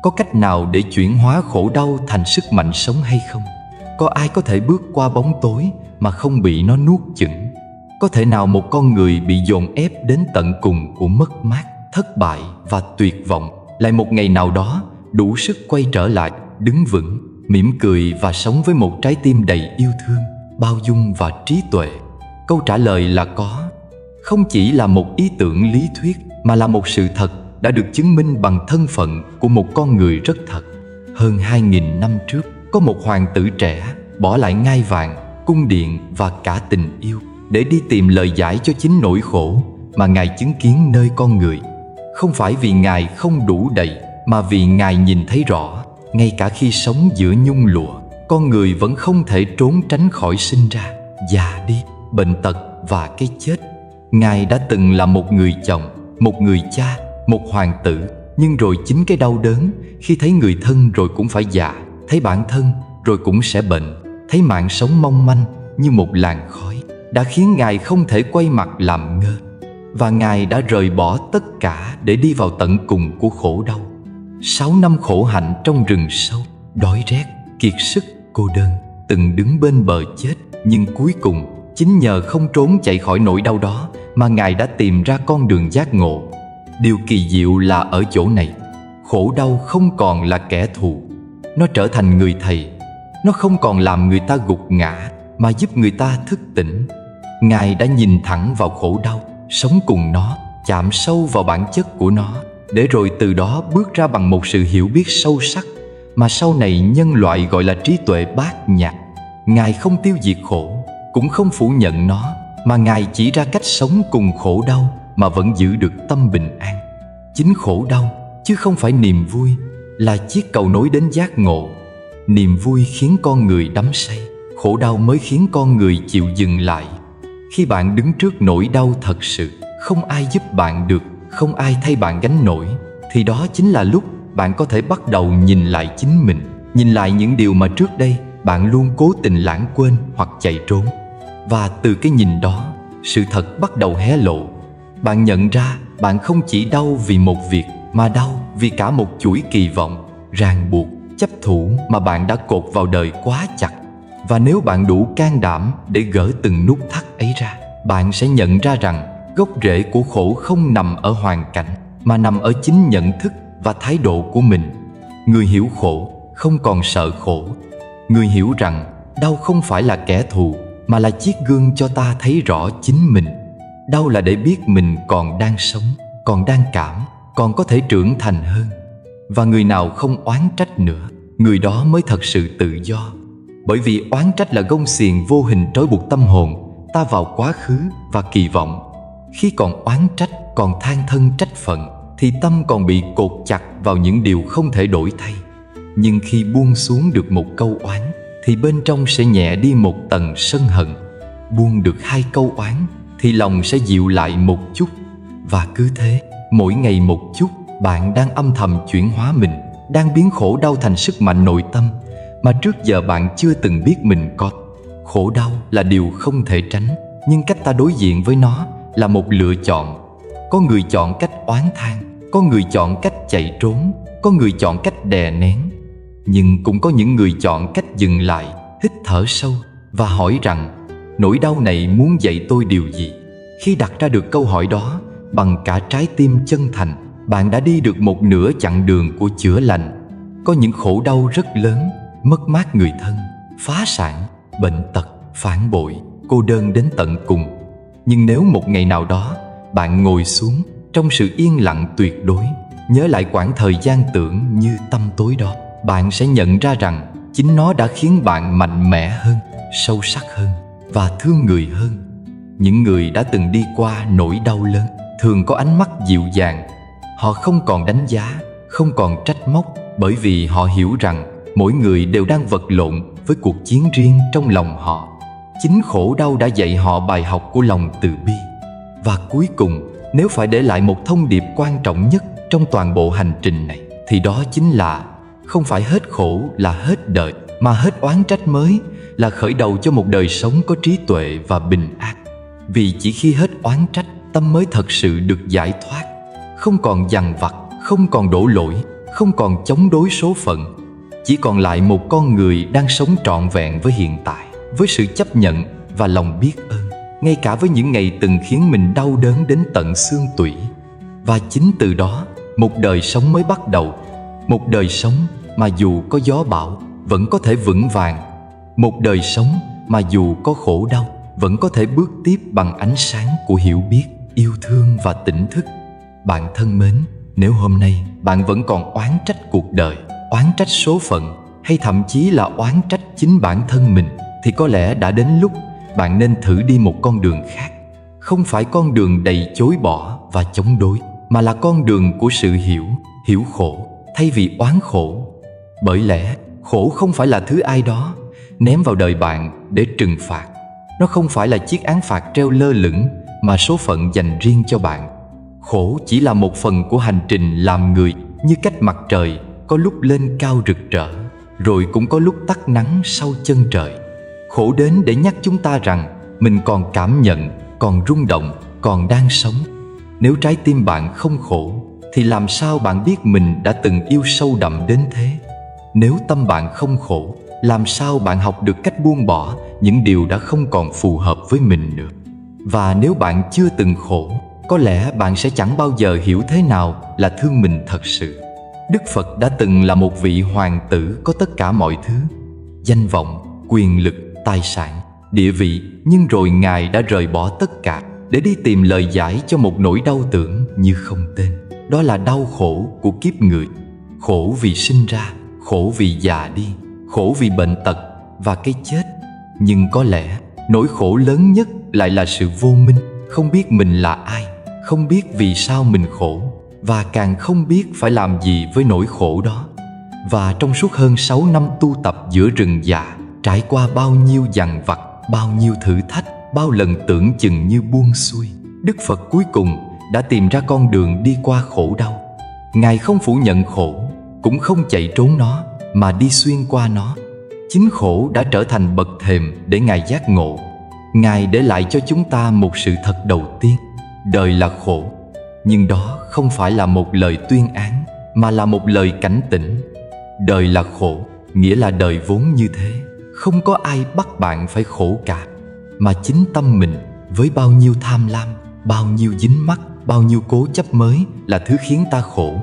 Có cách nào để chuyển hóa khổ đau thành sức mạnh sống hay không? Có ai có thể bước qua bóng tối mà không bị nó nuốt chửng? Có thể nào một con người bị dồn ép đến tận cùng của mất mát, thất bại và tuyệt vọng lại một ngày nào đó đủ sức quay trở lại, đứng vững, mỉm cười và sống với một trái tim đầy yêu thương, bao dung và trí tuệ? Câu trả lời là có. Không chỉ là một ý tưởng lý thuyết mà là một sự thật đã được chứng minh bằng thân phận của một con người rất thật. Hơn 2.000 năm trước, có một hoàng tử trẻ bỏ lại ngai vàng, cung điện và cả tình yêu để đi tìm lời giải cho chính nỗi khổ mà Ngài chứng kiến nơi con người. Không phải vì Ngài không đủ đầy, mà vì Ngài nhìn thấy rõ, ngay cả khi sống giữa nhung lụa, con người vẫn không thể trốn tránh khỏi sinh ra, già đi, bệnh tật và cái chết. Ngài đã từng là một người chồng, một người cha, một hoàng tử, nhưng rồi chính cái đau đớn khi thấy người thân rồi cũng phải già, thấy bản thân rồi cũng sẽ bệnh, thấy mạng sống mong manh như một làn khói đã khiến Ngài không thể quay mặt làm ngơ. Và Ngài đã rời bỏ tất cả để đi vào tận cùng của khổ đau. 6 năm khổ hạnh trong rừng sâu, đói rét, kiệt sức, cô đơn, từng đứng bên bờ chết. Nhưng cuối cùng, chính nhờ không trốn chạy khỏi nỗi đau đó mà Ngài đã tìm ra con đường giác ngộ. Điều kỳ diệu là ở chỗ này, khổ đau không còn là kẻ thù. Nó trở thành người thầy. Nó không còn làm người ta gục ngã, mà giúp người ta thức tỉnh. Ngài đã nhìn thẳng vào khổ đau, sống cùng nó, chạm sâu vào bản chất của nó, để rồi từ đó bước ra bằng một sự hiểu biết sâu sắc mà sau này nhân loại gọi là trí tuệ bát nhã. Ngài không tiêu diệt khổ, cũng không phủ nhận nó, mà Ngài chỉ ra cách sống cùng khổ đau mà vẫn giữ được tâm bình an. Chính khổ đau, chứ không phải niềm vui, là chiếc cầu nối đến giác ngộ. Niềm vui khiến con người đắm say, khổ đau mới khiến con người chịu dừng lại. Khi bạn đứng trước nỗi đau thật sự, không ai giúp bạn được, không ai thay bạn gánh nổi, thì đó chính là lúc bạn có thể bắt đầu nhìn lại chính mình, nhìn lại những điều mà trước đây bạn luôn cố tình lãng quên hoặc chạy trốn. Và từ cái nhìn đó, sự thật bắt đầu hé lộ. Bạn nhận ra bạn không chỉ đau vì một việc, mà đau vì cả một chuỗi kỳ vọng, ràng buộc, chấp thủ mà bạn đã cột vào đời quá chặt. Và nếu bạn đủ can đảm để gỡ từng nút thắt ấy ra, bạn sẽ nhận ra rằng gốc rễ của khổ không nằm ở hoàn cảnh, mà nằm ở chính nhận thức và thái độ của mình. Người hiểu khổ không còn sợ khổ. Người hiểu rằng đau không phải là kẻ thù, mà là chiếc gương cho ta thấy rõ chính mình. Đau là để biết mình còn đang sống, còn đang cảm, còn có thể trưởng thành hơn. Và người nào không oán trách nữa, người đó mới thật sự tự do. Bởi vì oán trách là gông xiềng vô hình trói buộc tâm hồn ta vào quá khứ và kỳ vọng. Khi còn oán trách, còn than thân trách phận, thì tâm còn bị cột chặt vào những điều không thể đổi thay. Nhưng khi buông xuống được một câu oán, thì bên trong sẽ nhẹ đi một tầng sân hận. Buông được 2 câu oán, thì lòng sẽ dịu lại một chút. Và cứ thế, mỗi ngày một chút, bạn đang âm thầm chuyển hóa mình, đang biến khổ đau thành sức mạnh nội tâm mà trước giờ bạn chưa từng biết mình có. Khổ đau là điều không thể tránh, nhưng cách ta đối diện với nó là một lựa chọn. Có người chọn cách oán than, có người chọn cách chạy trốn, có người chọn cách đè nén. Nhưng cũng có những người chọn cách dừng lại, hít thở sâu và hỏi rằng nỗi đau này muốn dạy tôi điều gì? Khi đặt ra được câu hỏi đó bằng cả trái tim chân thành, bạn đã đi được một nửa chặng đường của chữa lành. Có những khổ đau rất lớn, mất mát người thân, phá sản, bệnh tật, phản bội, cô đơn đến tận cùng. Nhưng nếu một ngày nào đó bạn ngồi xuống trong sự yên lặng tuyệt đối, nhớ lại quãng thời gian tưởng như tăm tối đó, bạn sẽ nhận ra rằng chính nó đã khiến bạn mạnh mẽ hơn, sâu sắc hơn và thương người hơn. Những người đã từng đi qua nỗi đau lớn thường có ánh mắt dịu dàng. Họ không còn đánh giá, không còn trách móc, bởi vì họ hiểu rằng mỗi người đều đang vật lộn với cuộc chiến riêng trong lòng họ. Chính khổ đau đã dạy họ bài học của lòng từ bi. Và cuối cùng, nếu phải để lại một thông điệp quan trọng nhất trong toàn bộ hành trình này, thì đó chính là không phải hết khổ là hết đời, mà hết oán trách mới là khởi đầu cho một đời sống có trí tuệ và bình an. Vì chỉ khi hết oán trách, tâm mới thật sự được giải thoát. Không còn dằn vặt, không còn đổ lỗi, không còn chống đối số phận. Chỉ còn lại một con người đang sống trọn vẹn với hiện tại, với sự chấp nhận và lòng biết ơn. ngay cả với những ngày từng khiến mình đau đớn đến tận xương tủy. Và chính từ đó, một đời sống mới bắt đầu. Một đời sống mà dù có gió bão vẫn có thể vững vàng. Một đời sống mà dù có khổ đau vẫn có thể bước tiếp bằng ánh sáng của hiểu biết, yêu thương và tỉnh thức. Bạn thân mến, nếu hôm nay bạn vẫn còn oán trách cuộc đời, oán trách số phận, hay thậm chí là oán trách chính bản thân mình, thì có lẽ đã đến lúc bạn nên thử đi một con đường khác. Không phải con đường đầy chối bỏ và chống đối, mà là con đường của sự hiểu khổ thay vì oán khổ. Bởi lẽ khổ không phải là thứ ai đó ném vào đời bạn để trừng phạt. Nó không phải là chiếc án phạt treo lơ lửng mà số phận dành riêng cho bạn. Khổ chỉ là một phần của hành trình làm người, như cách mặt trời có lúc lên cao rực rỡ, rồi cũng có lúc tắt nắng sau chân trời. Khổ đến để nhắc chúng ta rằng mình còn cảm nhận, còn rung động, còn đang sống. Nếu trái tim bạn không khổ, thì làm sao bạn biết mình đã từng yêu sâu đậm đến thế? Nếu tâm bạn không khổ, làm sao bạn học được cách buông bỏ những điều đã không còn phù hợp với mình nữa? Và nếu bạn chưa từng khổ, có lẽ bạn sẽ chẳng bao giờ hiểu thế nào là thương mình thật sự. Đức Phật đã từng là một vị hoàng tử có tất cả mọi thứ: danh vọng, quyền lực, tài sản, địa vị. Nhưng rồi Ngài đã rời bỏ tất cả để đi tìm lời giải cho một nỗi đau tưởng như không tên. Đó là đau khổ của kiếp người. Khổ vì sinh ra, khổ vì già đi, khổ vì bệnh tật và cái chết. Nhưng có lẽ nỗi khổ lớn nhất lại là sự vô minh, không biết mình là ai, không biết vì sao mình khổ, và càng không biết phải làm gì với nỗi khổ đó. Và trong suốt hơn 6 năm tu tập giữa rừng già, trải qua bao nhiêu dằn vặt, bao nhiêu thử thách, bao lần tưởng chừng như buông xuôi, Đức Phật cuối cùng đã tìm ra con đường đi qua khổ đau. Ngài không phủ nhận khổ, cũng không chạy trốn nó, mà đi xuyên qua nó. Chính khổ đã trở thành bậc thềm để Ngài giác ngộ. Ngài để lại cho chúng ta một sự thật đầu tiên: đời là khổ. Nhưng đó không phải là một lời tuyên án, mà là một lời cảnh tỉnh. Đời là khổ, nghĩa là đời vốn như thế. Không có ai bắt bạn phải khổ cả, mà chính tâm mình với bao nhiêu tham lam, bao nhiêu dính mắc, bao nhiêu cố chấp mới là thứ khiến ta khổ.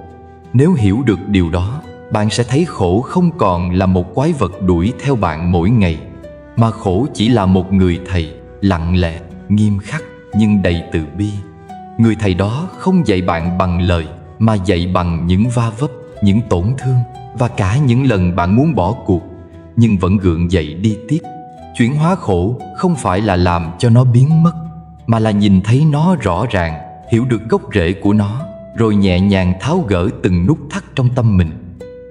Nếu hiểu được điều đó, bạn sẽ thấy khổ không còn là một quái vật đuổi theo bạn mỗi ngày, mà khổ chỉ là một người thầy lặng lẽ, nghiêm khắc nhưng đầy từ bi. Người thầy đó không dạy bạn bằng lời, mà dạy bằng những va vấp, những tổn thương, và cả những lần bạn muốn bỏ cuộc, nhưng vẫn gượng dậy đi tiếp. Chuyển hóa khổ không phải là làm cho nó biến mất, mà là nhìn thấy nó rõ ràng, hiểu được gốc rễ của nó, rồi nhẹ nhàng tháo gỡ từng nút thắt trong tâm mình.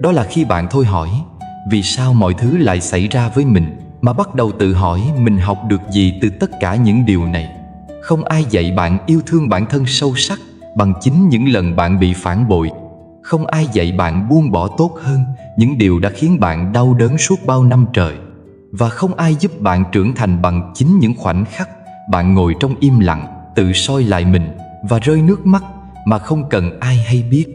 Đó là khi bạn thôi hỏi vì sao mọi thứ lại xảy ra với mình, mà bắt đầu tự hỏi mình học được gì từ tất cả những điều này. Không ai dạy bạn yêu thương bản thân sâu sắc bằng chính những lần bạn bị phản bội. Không ai dạy bạn buông bỏ tốt hơn những điều đã khiến bạn đau đớn suốt bao năm trời. Và không ai giúp bạn trưởng thành bằng chính những khoảnh khắc bạn ngồi trong im lặng, tự soi lại mình và rơi nước mắt mà không cần ai hay biết.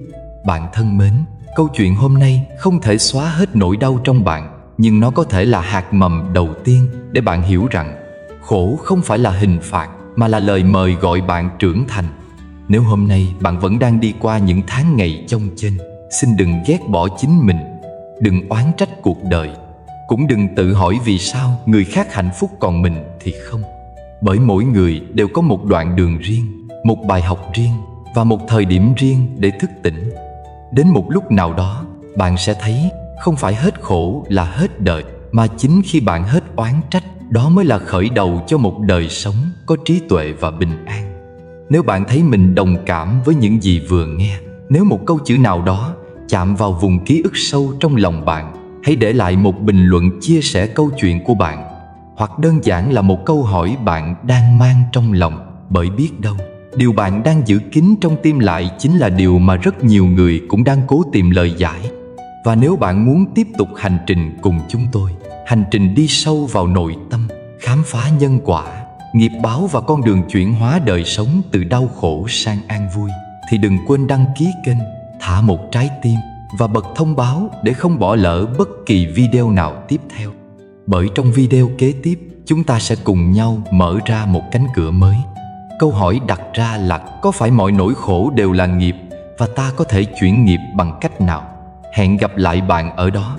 Bạn thân mến, câu chuyện hôm nay không thể xóa hết nỗi đau trong bạn, nhưng nó có thể là hạt mầm đầu tiên để bạn hiểu rằng khổ không phải là hình phạt, mà là lời mời gọi bạn trưởng thành. Nếu hôm nay bạn vẫn đang đi qua những tháng ngày chông chênh, xin đừng ghét bỏ chính mình, đừng oán trách cuộc đời, cũng đừng tự hỏi vì sao người khác hạnh phúc còn mình thì không. Bởi mỗi người đều có một đoạn đường riêng, một bài học riêng và một thời điểm riêng để thức tỉnh. Đến một lúc nào đó, bạn sẽ thấy không phải hết khổ là hết đời, mà chính khi bạn hết oán trách, đó mới là khởi đầu cho một đời sống có trí tuệ và bình an. Nếu bạn thấy mình đồng cảm với những gì vừa nghe, nếu một câu chữ nào đó chạm vào vùng ký ức sâu trong lòng bạn, hãy để lại một bình luận chia sẻ câu chuyện của bạn, hoặc đơn giản là một câu hỏi bạn đang mang trong lòng. Bởi biết đâu, điều bạn đang giữ kín trong tim lại chính là điều mà rất nhiều người cũng đang cố tìm lời giải. Và nếu bạn muốn tiếp tục hành trình cùng chúng tôi, hành trình đi sâu vào nội tâm, khám phá nhân quả, nghiệp báo và con đường chuyển hóa đời sống từ đau khổ sang an vui, thì đừng quên đăng ký kênh, thả một trái tim và bật thông báo để không bỏ lỡ bất kỳ video nào tiếp theo. Bởi trong video kế tiếp, chúng ta sẽ cùng nhau mở ra một cánh cửa mới. Câu hỏi đặt ra là có phải mọi nỗi khổ đều là nghiệp và ta có thể chuyển nghiệp bằng cách nào? Hẹn gặp lại bạn ở đó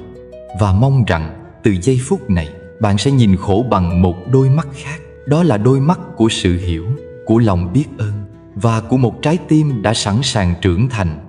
và mong rằng từ giây phút này bạn sẽ nhìn khổ bằng một đôi mắt khác. Đó là đôi mắt của sự hiểu, của lòng biết ơn và của một trái tim đã sẵn sàng trưởng thành.